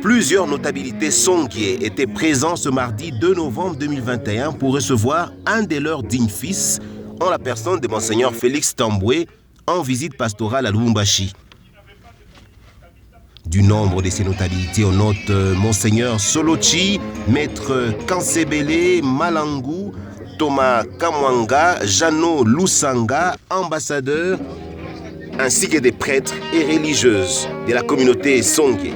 Plusieurs notabilités songhé étaient présents ce mardi 2 novembre 2021 pour recevoir un de leurs dignes fils en la personne de Monseigneur Félix Tamboué en visite pastorale à Lubumbashi. Du nombre de ces notabilités, on note Monseigneur Solochi, Maître Kansebele Malangou, Thomas Kamwanga, Jano Lusanga, ambassadeur, ainsi que des prêtres et religieuses de la communauté songhé.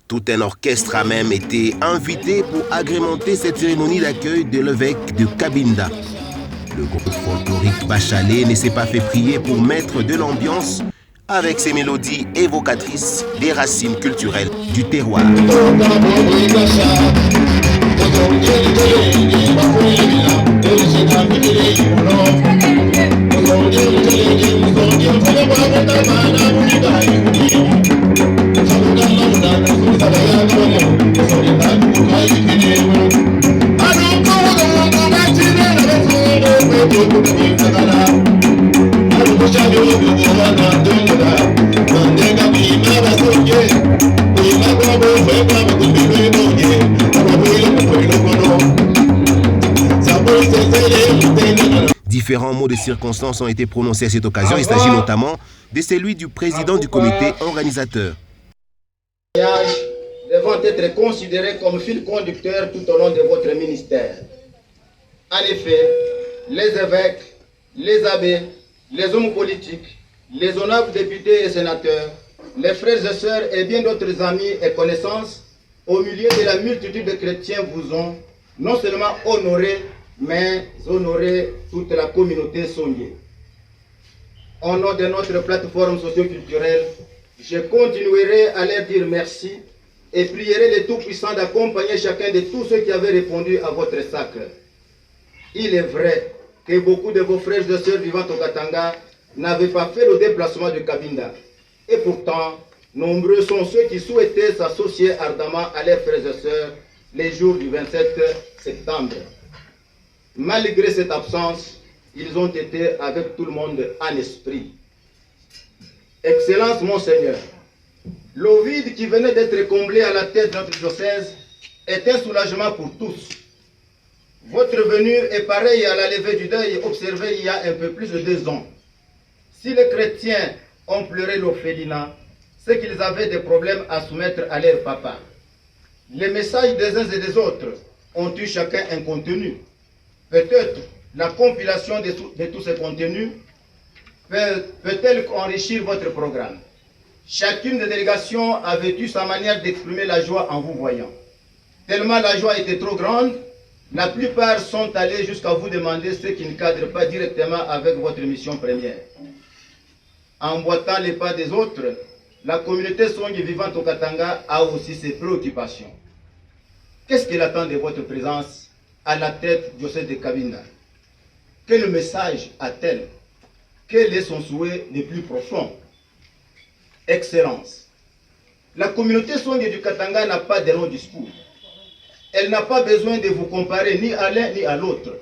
Tout un orchestre a même été invité pour agrémenter cette cérémonie d'accueil de l'évêque de Cabinda. Le groupe folklorique Bachalet ne s'est pas fait prier pour mettre de l'ambiance avec ses mélodies évocatrices des racines culturelles du terroir. Différents mots de circonstance ont été prononcés à cette occasion. Il s'agit notamment de celui du président du comité organisateur. Devant être considérés comme fil conducteur tout au long de votre ministère. En effet, les évêques, les abbés, les hommes politiques, les honorables députés et sénateurs, les frères et sœurs et bien d'autres amis et connaissances, au milieu de la multitude de chrétiens vous ont non seulement honoré, mais honoré toute la communauté songhé. Au nom de notre plateforme socio-culturelle, je continuerai à leur dire merci et prierai les Tout-Puissants d'accompagner chacun de tous ceux qui avaient répondu à votre sacre. Il est vrai que beaucoup de vos frères et sœurs vivant au Katanga n'avaient pas fait le déplacement de Cabinda. Et pourtant, nombreux sont ceux qui souhaitaient s'associer ardemment à leurs frères et sœurs les jours du 27 septembre. Malgré cette absence, ils ont été avec tout le monde en esprit. Excellence, Monseigneur, le vide qui venait d'être comblé à la tête de notre diocèse est un soulagement pour tous. Votre venue est pareille à la levée du deuil observée il y a un peu plus de 2 ans. Si les chrétiens ont pleuré l'orphelinat, c'est qu'ils avaient des problèmes à soumettre à leur papa. Les messages des uns et des autres ont eu chacun un contenu. Peut-être la compilation de tous ces contenus peut-elle enrichir votre programme. Chacune des délégations avait eu sa manière d'exprimer la joie en vous voyant. Tellement la joie était trop grande, la plupart sont allés jusqu'à vous demander ce qui ne cadre pas directement avec votre mission première. En boitant les pas des autres, la communauté songhé vivante au Katanga a aussi ses préoccupations. Qu'est-ce qu'elle attend de votre présence à la tête du diocèse de Cabinda? Quel message a-t-elle? Quel est son souhait le plus profond? Excellence, la communauté songhé du Katanga n'a pas de long discours. Elle n'a pas besoin de vous comparer ni à l'un ni à l'autre.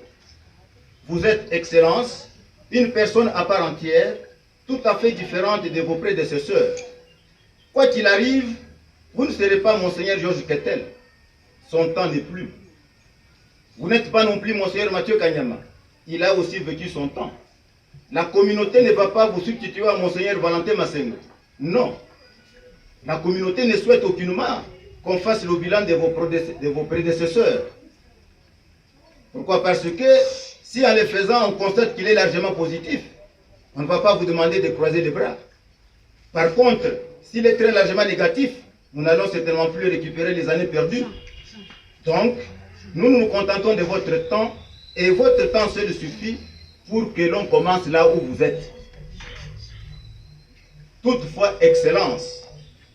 Vous êtes, Excellence, une personne à part entière, tout à fait différente de vos prédécesseurs. Quoi qu'il arrive, vous ne serez pas Monseigneur Georges Ketel. Son temps n'est plus. Vous n'êtes pas non plus Monseigneur Mathieu Kanyama. Il a aussi vécu son temps. La communauté ne va pas vous substituer à Monseigneur Valentin Massengo. Non. La communauté ne souhaite aucunement qu'on fasse le bilan de vos prédécesseurs. Pourquoi? Parce que si en le faisant, on constate qu'il est largement positif, on ne va pas vous demander de croiser les bras. Par contre, s'il est très largement négatif, nous n'allons certainement plus récupérer les années perdues. Donc, nous nous contentons de votre temps, et votre temps seul suffit pour que l'on commence là où vous êtes. Toutefois, Excellence,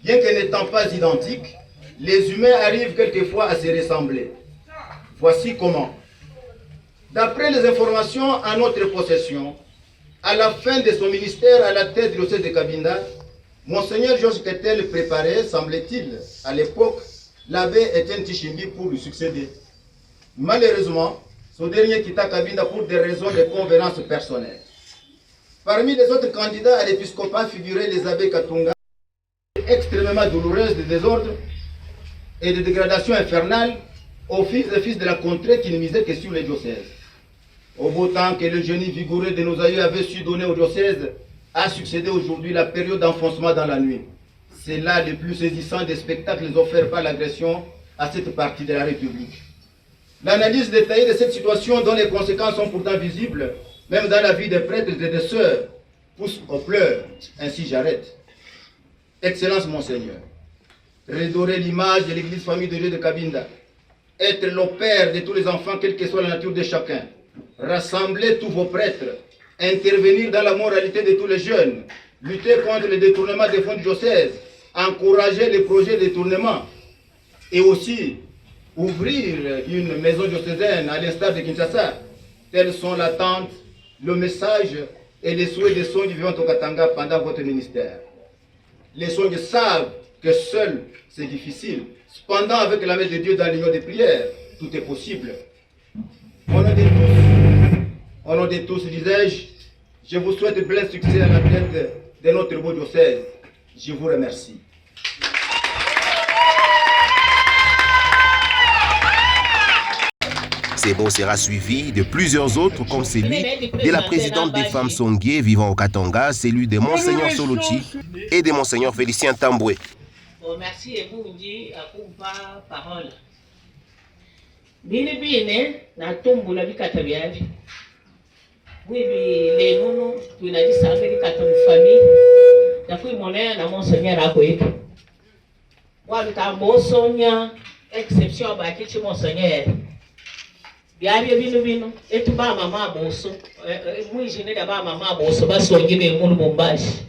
bien que n'étant pas identiques, les humains arrivent quelquefois à se ressembler. Voici comment. D'après les informations en notre possession, à la fin de son ministère à la tête du diocèse de Cabinda, Monseigneur Georges Ketel préparait, semble-t-il, à l'époque, l'abbé Étienne Tchimbi pour lui succéder. Malheureusement, ce dernier quitta Cabinda pour des raisons de convenance personnelle. Parmi les autres candidats à l'épiscopat figuraient les abbés Katunga, extrêmement douloureuse de désordre et de dégradation infernale aux fils et fils de la contrée qui ne misaient que sur les diocèses. Au beau temps que le génie vigoureux de nos aïeux avait su donner au diocèse, a succédé aujourd'hui la période d'enfoncement dans la nuit. C'est là le plus saisissant des spectacles offerts par l'agression à cette partie de la République. L'analyse détaillée de cette situation, dont les conséquences sont pourtant visibles, même dans la vie des prêtres et des sœurs, pousse aux pleurs. Ainsi j'arrête. Excellence Monseigneur, redorer l'image de l'église famille de Dieu de Cabinda, être le père de tous les enfants, quelle que soit la nature de chacun, rassembler tous vos prêtres, intervenir dans la moralité de tous les jeunes, lutter contre le détournement des fonds du diocèse, encourager les projets de détournement et aussi ouvrir une maison diocésaine à l'instar de Kinshasa. Telles sont l'attente, le message et les souhaits des Songes vivant au Katanga pendant votre ministère. Les Songes savent que seul c'est difficile. Cependant, avec la main de Dieu dans l'union des prières, tout est possible. Au nom de tous, disais-je, je vous souhaite plein succès à la tête de notre beau diocèse. Je vous remercie. Ces mots sera suivi de plusieurs autres comme celui de la présidente des femmes Songhé vivant au Katanga, celui de Monseigneur Solochi et de Monseigneur Félicien Tamboué. Merci et vous dit à kumpa parole. Bine bine na tumbu la bikata biavi. Oui les nono tu na dit ça avec kata famille. Na kui monnaie na Monseigneur akoyetu. Wa lutambo sonya exception ba kichi Monseigneur. Biavi bino etu ba mama boso. Muijine da ba mama boso basongi be mulu bombashi.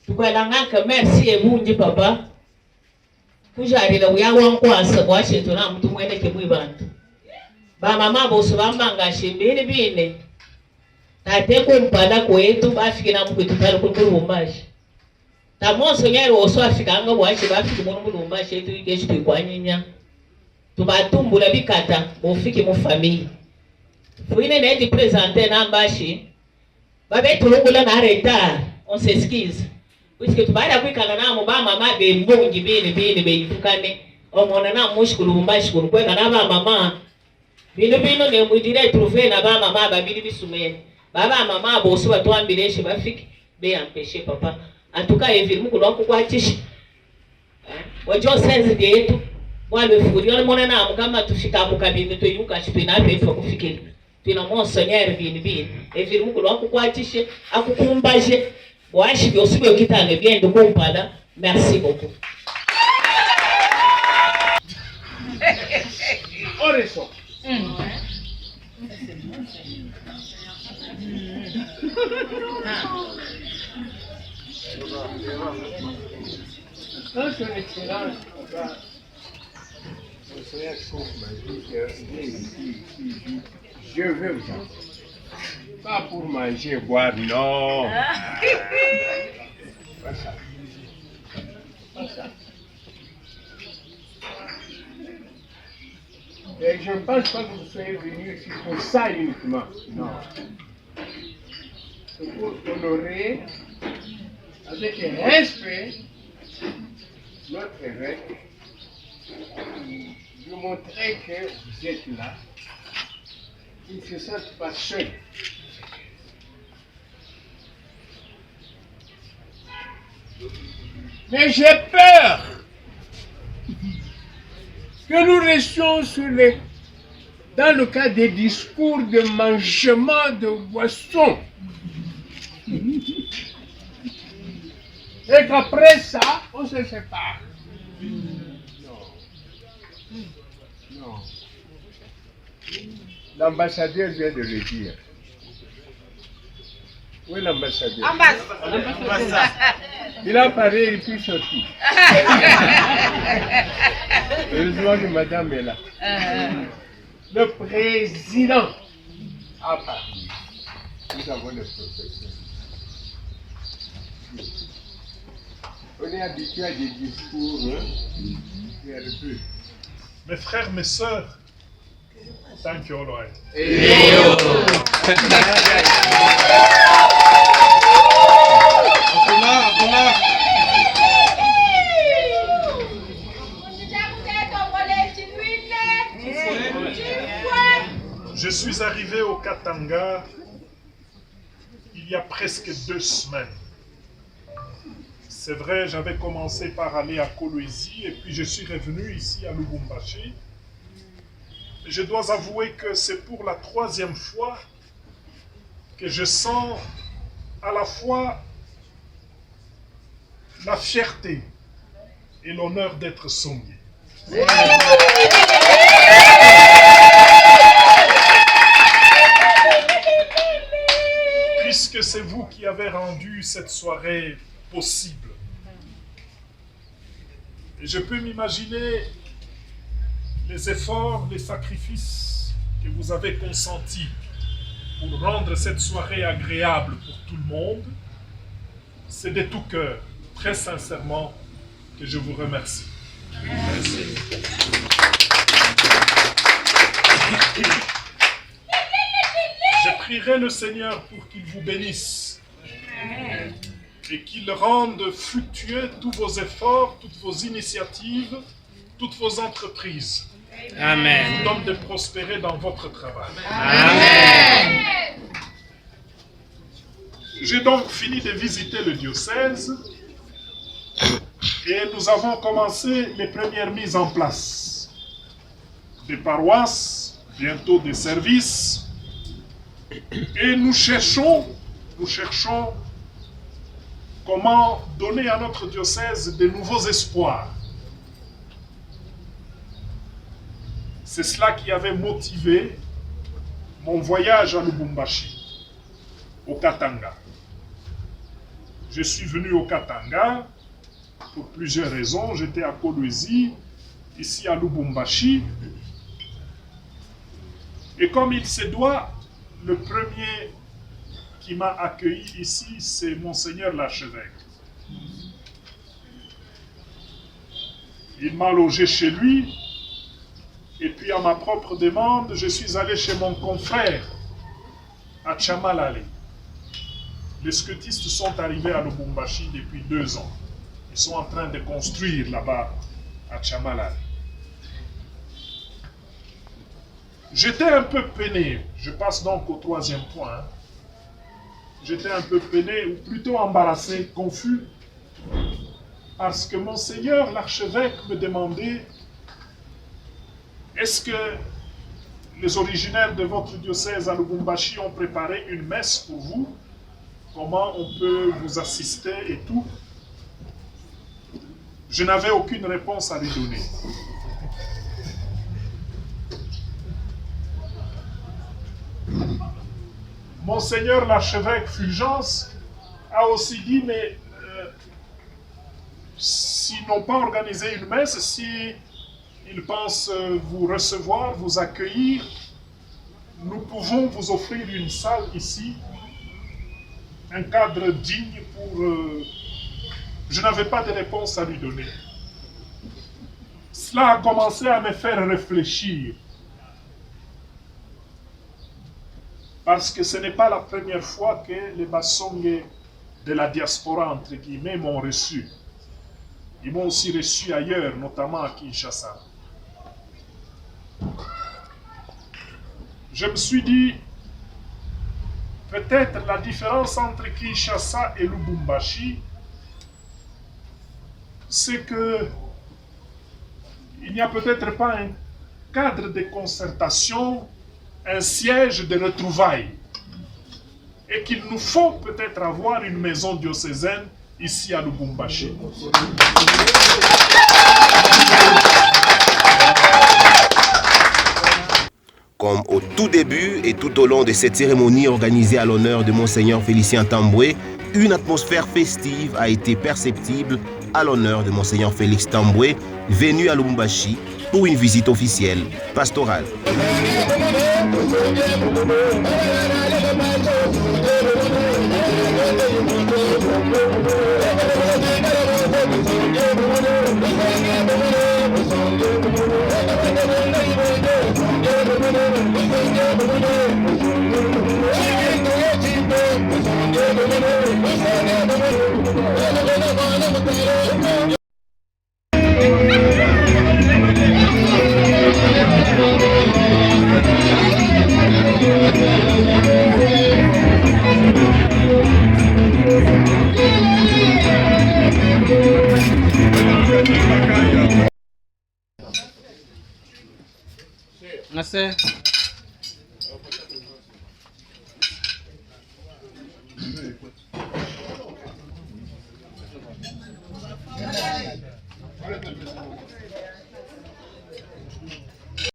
Tukwelangaka merci ebungi papa kujarira uyawankwasa bwashetu na mtu mwene kemwe bantu ba mama boso bambanga shembere bine tate ko mpada kwetu bafike na mkwetu pale kukuru bombashi ta Monseigneur oso afika nga bwashi bafike mu bombashi etu ikeshi tukwanyinya tubatumbula bikata bofike mu famille fuine na edi présenter na mbashi babetulungula na retard on s'excuse. Puisque tu baada kwikala na ba mama be mbungi bini beifukane omona na mushikulu mbashikulu kweka na ba mama bino ne mwidire trouver na ba mama babili bisumene baba mama boso batwambileshi bafiki be ampeshe papa atuka hivi mukulu wako kwachishi wajo sense yetu wale furi mona na kama tufika mukabinde to yuka chipina befa kufikira tuna Monseigneur bini hivi mukulu wako kwachishi akukumbaje. Merci beaucoup. Je veux vous entendre. Pas pour manger, boire, non. Pas ça. Pas ça. Et je ne pense pas que vous soyez venus ici pour ça uniquement. Non. C'est pour honorer avec respect notre évêque, lui montrer que vous êtes là. Ils ne se sentent pas seuls. Mais j'ai peur que nous restions dans le cas des discours de mangement de boissons. Et qu'après ça, on se sépare. Non. L'ambassadeur vient de le dire. Où est l'ambassadeur? Il a parlé et puis sorti. Heureusement que madame est là. Le président a parlé. Nous avons le professeur. On est habitué à des discours Mes frères, mes sœurs, thank you, Lord. Je suis arrivé au Katanga il y a presque 2 semaines. C'est vrai, j'avais commencé par aller à Kolwezi et puis je suis revenu ici à Lubumbashi. Mais je dois avouer que c'est pour la 3e fois que je sens à la fois la fierté et l'honneur d'être Songhé. Puisque c'est vous qui avez rendu cette soirée possible. Et je peux m'imaginer les efforts, les sacrifices que vous avez consentis pour rendre cette soirée agréable pour tout le monde. C'est de tout cœur, très sincèrement, que je vous remercie. Merci. Je prierai le Seigneur pour qu'il vous bénisse et qu'il rende fructueux tous vos efforts, toutes vos initiatives, toutes vos entreprises. Amen. Vous donne de prospérer dans votre travail. Amen. J'ai donc fini de visiter le diocèse et nous avons commencé les premières mises en place. Des paroisses, bientôt des services. Et nous cherchons comment donner à notre diocèse de nouveaux espoirs. C'est cela qui avait motivé mon voyage à Lubumbashi, au Katanga. Je suis venu au Katanga pour plusieurs raisons. J'étais à Kolwezi, ici à Lubumbashi. Et comme il se doit, le premier qui m'a accueilli ici, c'est Monseigneur l'archevêque. Il m'a logé chez lui, et puis à ma propre demande, je suis allé chez mon confrère, à Tchamalale. Les scutistes sont arrivés à Lubumbashi depuis 2 ans. Ils sont en train de construire là-bas, à Tchamalale. J'étais un peu peiné, je passe donc au 3e point. J'étais un peu peiné, ou plutôt embarrassé, confus, parce que Monseigneur l'archevêque me demandait: est-ce que les originaires de votre diocèse à Lubumbashi ont préparé une messe pour vous? Comment on peut vous assister et tout? Je n'avais aucune réponse à lui donner. Monseigneur l'archevêque Fulgence a aussi dit, mais s'ils n'ont pas organisé une messe, s'ils pensent vous recevoir, vous accueillir, nous pouvons vous offrir une salle ici, un cadre digne pour... Je n'avais pas de réponse à lui donner. Cela a commencé à me faire réfléchir. Parce que ce n'est pas la première fois que les Basongé de la diaspora, entre guillemets, m'ont reçu. Ils m'ont aussi reçu ailleurs, notamment à Kinshasa. Je me suis dit, peut-être la différence entre Kinshasa et Lubumbashi, c'est que il n'y a peut-être pas un cadre de concertation, un siège de retrouvailles, et qu'il nous faut peut-être avoir une maison diocésaine ici à Lubumbashi. Comme au tout début et tout au long de cette cérémonie organisée à l'honneur de Monseigneur Félicien Tamboué, une atmosphère festive a été perceptible à l'honneur de Monseigneur Félix Tamboué, venu à Lubumbashi pour une visite officielle pastorale. Nasce.